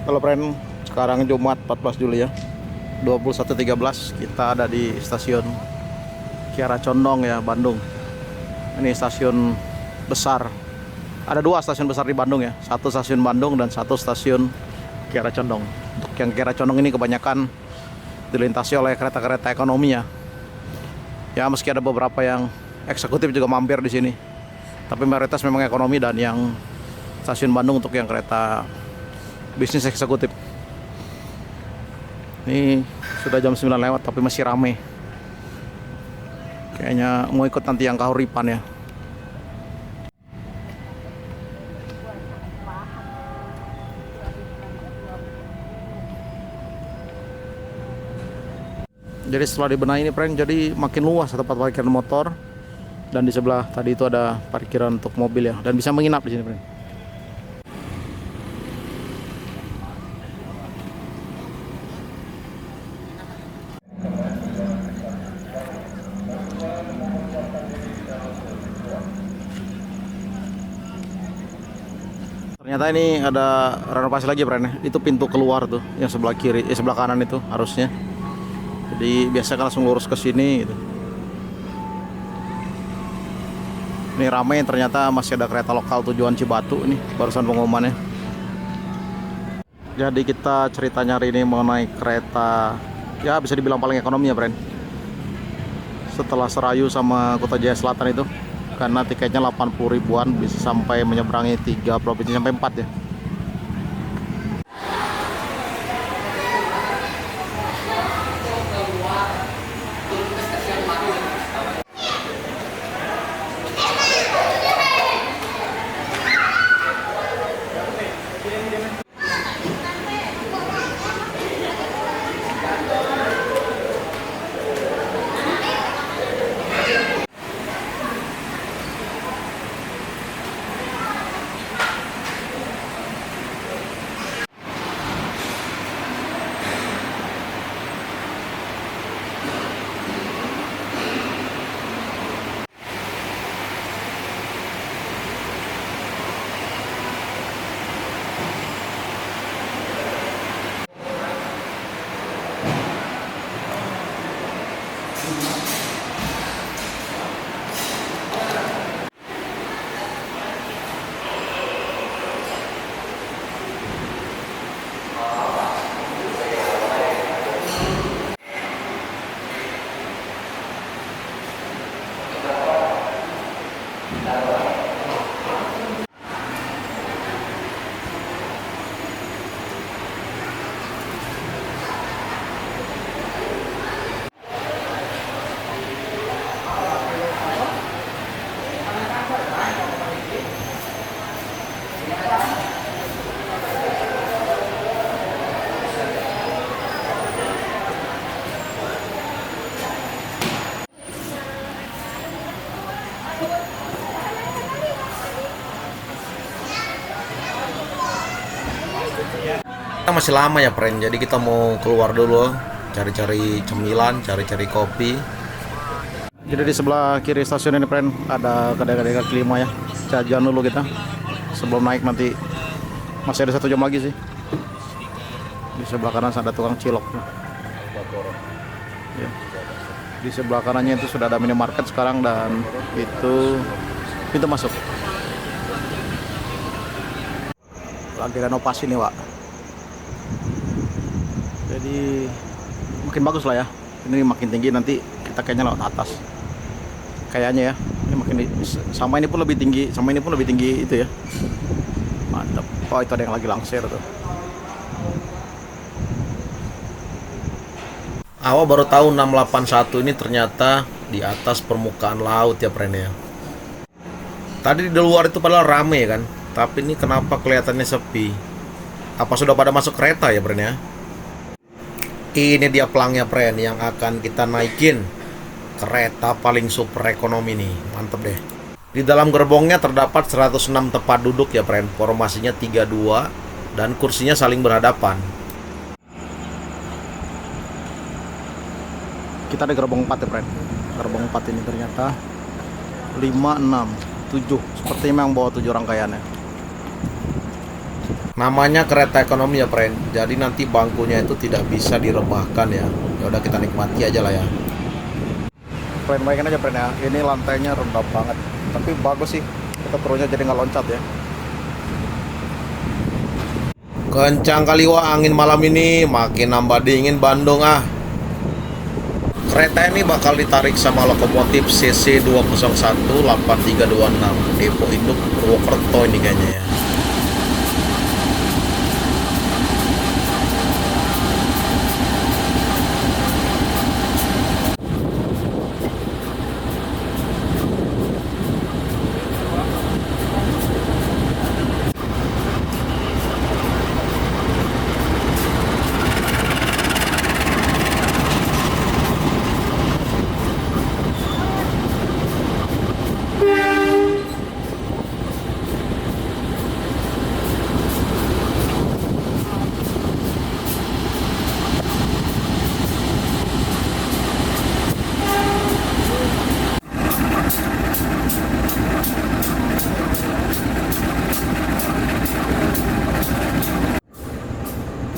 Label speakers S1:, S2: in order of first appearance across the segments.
S1: Halo friend, sekarang Jumat 14 Juli ya 21.13. Kita ada di stasiun Kiara Condong ya, Bandung. Ini stasiun besar. Ada dua stasiun besar di Bandung ya. Satu stasiun Bandung dan satu stasiun Kiara Condong. Untuk yang Kiara Condong ini kebanyakan dilintasi oleh kereta-kereta ekonomi ya. Ya meski ada beberapa yang eksekutif juga mampir di sini. Tapi mayoritas memang ekonomi, dan yang stasiun Bandung untuk yang kereta bisnis eksekutif. Ini sudah jam 9 lewat tapi masih rame. Kayaknya mau ikut nanti yang Kahuripan ya. Jadi setelah dibenahi ini friend, jadi makin luas tempat parkiran motor. Dan di sebelah tadi itu ada parkiran untuk mobil ya, dan bisa menginap di sini friend. Ternyata ini ada renovasi lagi friend ya. Itu pintu keluar tuh yang sebelah kiri, sebelah kanan itu harusnya. Jadi biasa kan langsung lurus ke sini gitu. Ini ramai, ternyata masih ada kereta lokal tujuan Cibatu ini barusan pengumumannya. Jadi kita ceritanya hari ini mengenai kereta ya bisa dibilang paling ekonomi ya friend. Setelah Serayu sama Kutajaya Selatan itu, karena tiketnya 80 ribuan bisa sampai menyeberangi 3 provinsi sampai 4 ya. Kita masih lama ya friend, jadi kita mau keluar dulu cari-cari cemilan, cari-cari kopi. Jadi di sebelah kiri stasiun ini friend ada kedai-kedai kaki lima ya. Jajan dulu kita sebelum naik nanti. Masih ada 1 jam lagi sih. Di sebelah kanan ada tukang cilok ya. Di sebelah kanannya itu sudah ada minimarket sekarang, dan itu pintu masuk. Lagi renovasi nih Wak. Jadi makin bagus lah ya. Ini makin tinggi, nanti kita kayaknya lewat atas. Kayaknya ya. Ini makin sama ini pun lebih tinggi, sama ini pun lebih tinggi itu ya. Mantap. Oh itu ada yang lagi langsir tuh. Awal baru tahu 681 ini ternyata di atas permukaan laut ya friend ya. Tadi di luar itu padahal rame kan, tapi ini kenapa kelihatannya sepi? Apa sudah pada masuk kereta ya friend ya? Ini dia pelangnya friend yang akan kita naikin. Kereta paling super ekonomi nih, mantep deh. Di dalam gerbongnya terdapat 106 tempat duduk ya friend. Formasinya 32 dan kursinya saling berhadapan. Kita ada gerbong 4 ya friend. Gerbong 4 ini ternyata 5, 6, 7. Seperti memang bawa 7 rangkaiannya. Namanya kereta ekonomi ya, friend. Jadi nanti bangkunya itu tidak bisa direbahkan ya. Ya udah kita nikmati aja lah ya. Friend, bayangin aja friend ya. Ini lantainya rendah banget. Tapi bagus sih. Kita turunnya jadi nggak loncat ya. Kencang kali wah angin malam ini, makin nambah dingin Bandung ah. Kereta ini bakal ditarik sama lokomotif CC 201 8326 Depo Induk Purwokerto ini kayaknya ya.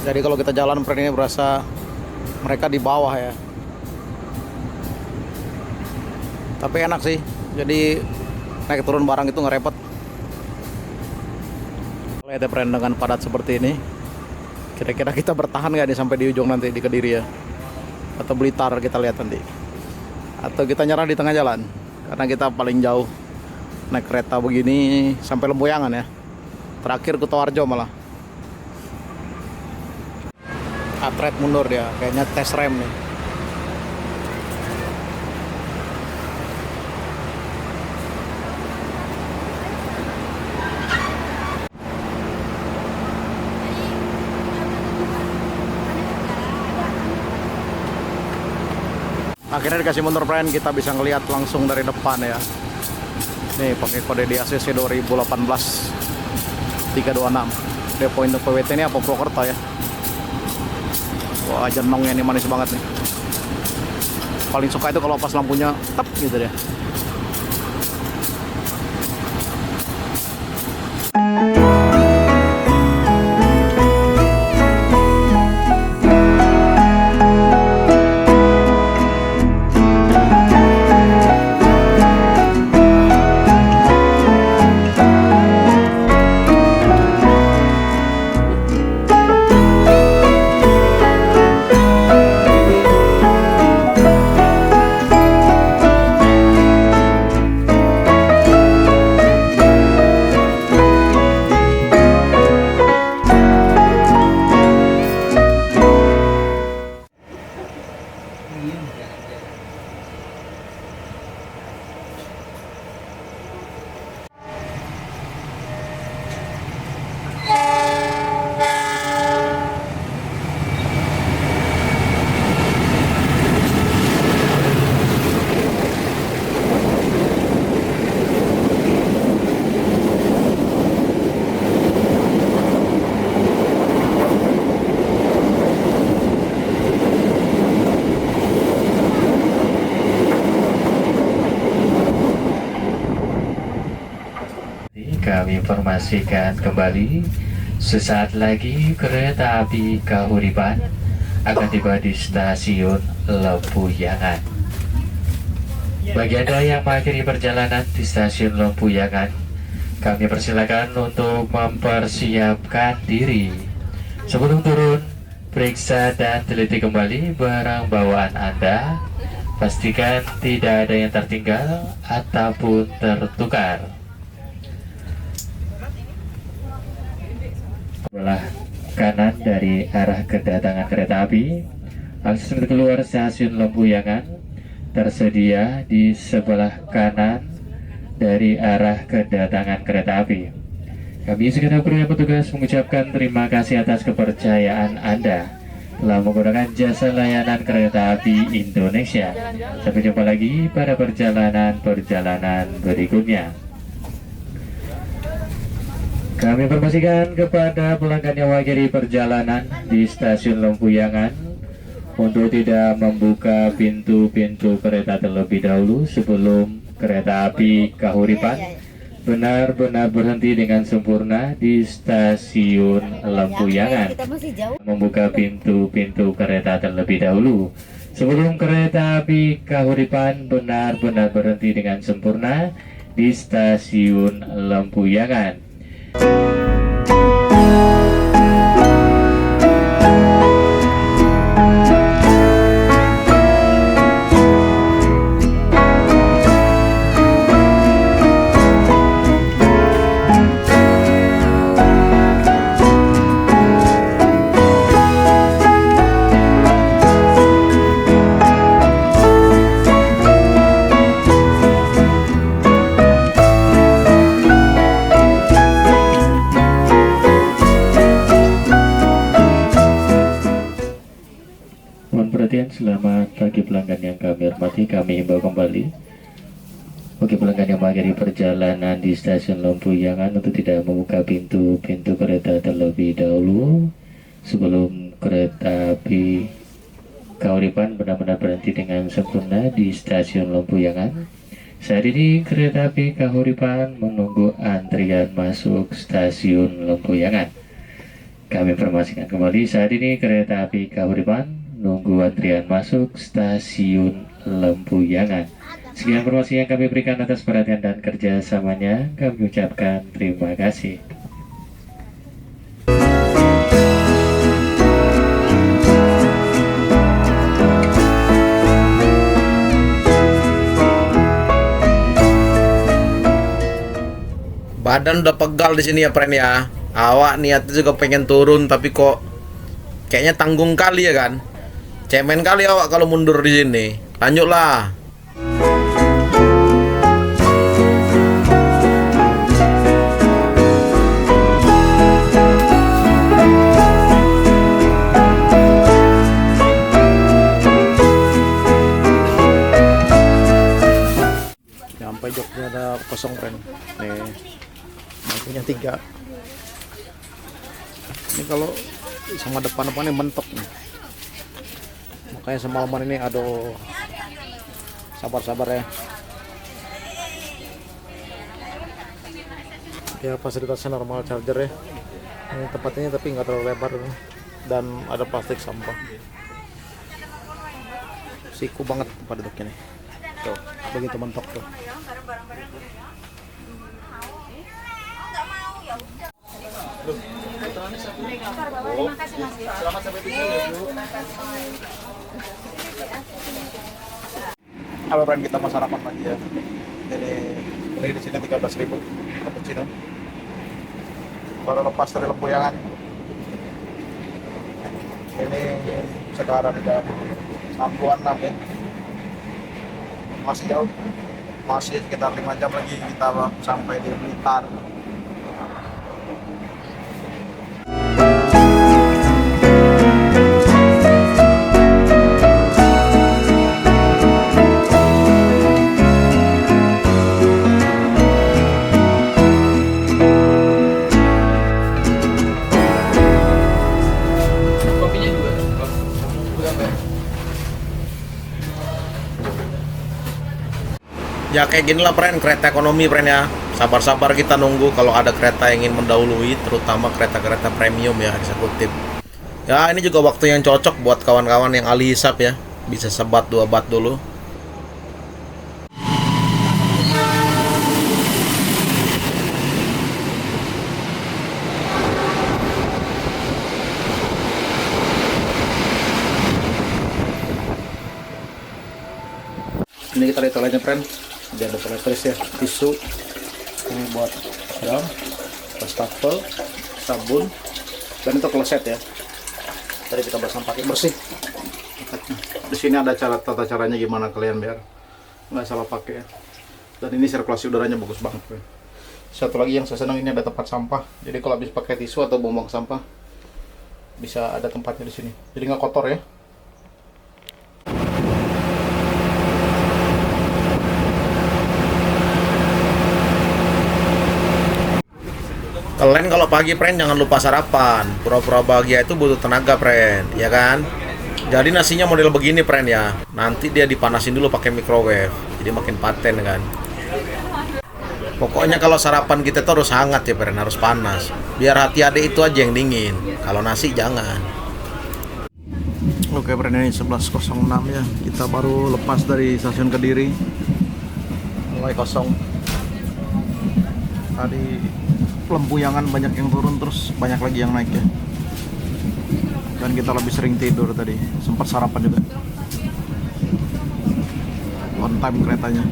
S1: Jadi kalau kita jalan friend ini berasa mereka di bawah ya. Tapi enak sih. Jadi naik turun barang itu nggak repot. Lihat ya friend, dengan padat seperti ini, kira-kira kita bertahan nggak nih sampai di ujung nanti di Kediri ya, atau Blitar, kita lihat nanti. Atau kita nyerah di tengah jalan, karena kita paling jauh naik kereta begini sampai Lemboyangan ya. Terakhir Kutoarjo malah. Atret mundur dia, kayaknya tes rem nih. Akhirnya dikasih mundur friend, kita bisa ngelihat langsung dari depan ya. Nih pakai kode di ACC 2018 326 Depo Induk PWT ini apa Purwokerto ya. Wah, jenongnya ini manis banget nih. Paling suka itu kalau pas lampunya tep gitu deh.
S2: Kami informasikan kembali, sesaat lagi kereta api Kahuripan akan tiba di stasiun Lempuyangan. Bagi Anda yang mengakhiri perjalanan di stasiun Lempuyangan, kami persilakan untuk mempersiapkan diri. Sebelum turun, periksa dan teliti kembali barang bawaan Anda. Pastikan tidak ada yang tertinggal ataupun tertukar. Sebelah kanan dari arah kedatangan kereta api, akses untuk keluar stasiun Lempuyangan tersedia di sebelah kanan dari arah kedatangan kereta api. Kami segenap kru dan petugas mengucapkan terima kasih atas kepercayaan Anda telah menggunakan jasa layanan kereta api Indonesia. Sampai jumpa lagi pada perjalanan berikutnya. Kami informasikan kepada pelanggan yang mengakhiri perjalanan di stasiun Lempuyangan untuk tidak membuka pintu-pintu kereta terlebih dahulu sebelum kereta api Kahuripan benar-benar berhenti dengan sempurna di stasiun Lempuyangan.
S3: Kita masih jauh.
S2: Membuka pintu-pintu kereta terlebih dahulu. Sebelum kereta api Kahuripan benar-benar berhenti dengan sempurna di stasiun Lempuyangan. Mohon perhatian, selamat pagi pelanggan yang kami hormati. Kami himbau kembali bagi pelanggan yang mengakhiri perjalanan di stasiun Lempuyangan untuk tidak membuka pintu-pintu kereta terlebih dahulu sebelum kereta api Kahuripan benar-benar berhenti dengan sempurna di stasiun Lempuyangan. Saat ini kereta api Kahuripan menunggu antrian masuk stasiun Lempuyangan. Kami informasikan kembali, saat ini kereta api Kahuripan nunggu antrian masuk stasiun Lempuyangan. Sekian informasi yang kami berikan atas perhatian dan kerjasamanya. Kami ucapkan terima kasih.
S1: Badan udah pegal di sini ya, friend ya. Awak niatnya juga pengen turun tapi kok kayaknya tanggung kali ya kan. Cemen kali awak kalau mundur di sini. Lanjutlah. Sampai joknya ada kosong, friend. Nih, bangkunya 3. Ini kalau sama depan-depannya mentok nih. Makanya semalaman ini aduh, sabar-sabar ya. Ya fasilitasnya normal, charger ya. Ini tempatnya tapi nggak terlalu lebar dan ada plastik sampah. Siku banget tempat duduknya nih. Tuh, begitu mentok tuh. Halo friend, kita mau sarapan lagi ya. Jadi beli di sini 13.000 cappuccino. Baru lepas dari Lempuyangan. Ini sekarang jam 6.06 ya. Masih jauh. Masih sekitar 5 jam lagi kita sampai di Blitar. Ya kayak gini lah, friend, kereta ekonomi, friend ya. Sabar-sabar kita nunggu kalau ada kereta yang ingin mendahului, terutama kereta-kereta premium ya, eksekutif. Ya ini juga waktu yang cocok buat kawan-kawan yang ahli hisap ya. Bisa sebat 2 bat dulu. Ini kita lihat toiletnya, friend. Dia ada toiletries ya, tisu ini buat daun, wastafel, sabun, dan itu kloset ya. Tadi kita bersama pakai bersih. Di sini ada tata caranya gimana kalian biar nggak salah pakai ya. Dan ini sirkulasi udaranya bagus banget, friend. Satu lagi yang saya senang, ini ada tempat sampah. Jadi kalau habis pakai tisu atau buang sampah bisa ada tempatnya di sini. Jadi nggak kotor ya. Kalian kalau pagi, friend, jangan lupa sarapan. Pura-pura bahagia itu butuh tenaga, friend, ya kan? Jadi nasinya model begini, friend ya. Nanti dia dipanasin dulu pakai microwave. Jadi makin paten kan. Pokoknya kalau sarapan kita tuh harus hangat ya, Pren, harus panas. Biar hati adik itu aja yang dingin. Kalau nasi jangan. Oke, Pren, ini 11.06 ya. Kita baru lepas dari stasiun Kediri. Mulai kosong. Tadi Lempuyangan banyak yang turun, terus banyak lagi yang naik ya. Dan kita lebih sering tidur tadi. Sempat sarapan juga. On time keretanya.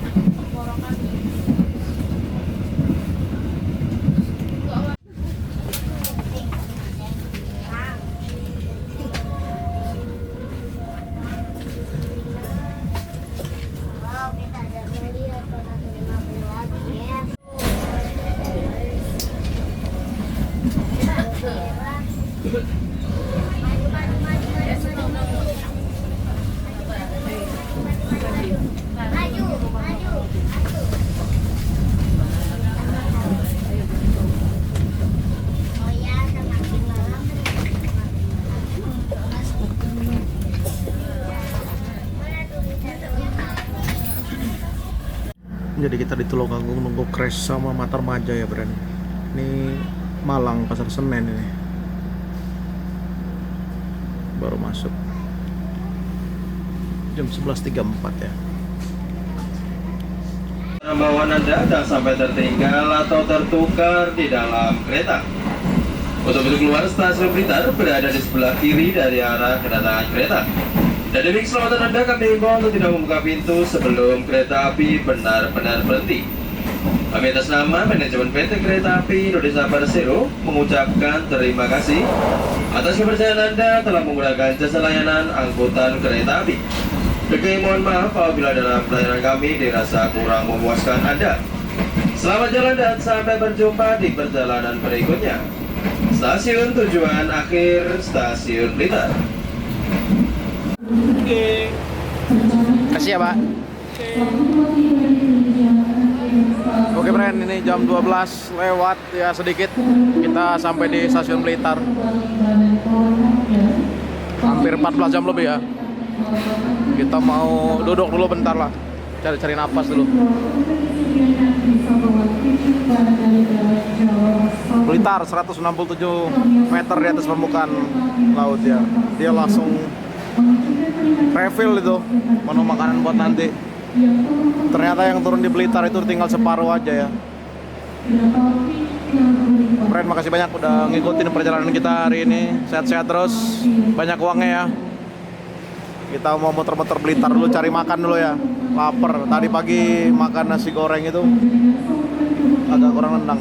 S1: Jadi kita di Tulungagung nunggu crash sama Matarmaja ya, Bren. Ini Malang, Pasar Senen ini. Baru masuk. Jam 11.34 ya.
S3: Bawaan Anda jangan sampai tertinggal atau tertukar di dalam kereta. Untuk pintu keluar stasiun Blitar berada di sebelah kiri dari arah kedatangan kereta. Dan demi keselamatan Anda, kami himbau untuk tidak membuka pintu sebelum kereta api benar-benar berhenti. Kami atas nama manajemen PT Kereta Api Indonesia Persero mengucapkan terima kasih atas kepercayaan Anda telah menggunakan jasa layanan angkutan kereta api. Kami mohon maaf apabila dalam pelayanan kami dirasa kurang memuaskan Anda. Selamat jalan dan sampai berjumpa di perjalanan berikutnya. Stasiun tujuan akhir Stasiun Blitar.
S1: Oke. Kasih ya, Pak. Oke, Bren, ini jam 12 lewat ya sedikit. Kita sampai di stasiun Blitar. Hampir 14 jam lebih ya. Kita mau duduk dulu bentar lah. Cari-cari napas dulu. Blitar 167 meter di atas permukaan laut ya. Dia langsung refill itu menu makanan buat nanti. Ternyata yang turun di Blitar itu tinggal separuh aja ya. Bren, makasih banyak udah ngikutin perjalanan kita hari ini. Sehat-sehat terus, banyak uangnya ya. Kita mau muter-muter Blitar dulu, cari makan dulu ya. Laper, tadi pagi makan nasi goreng itu agak kurang nendang.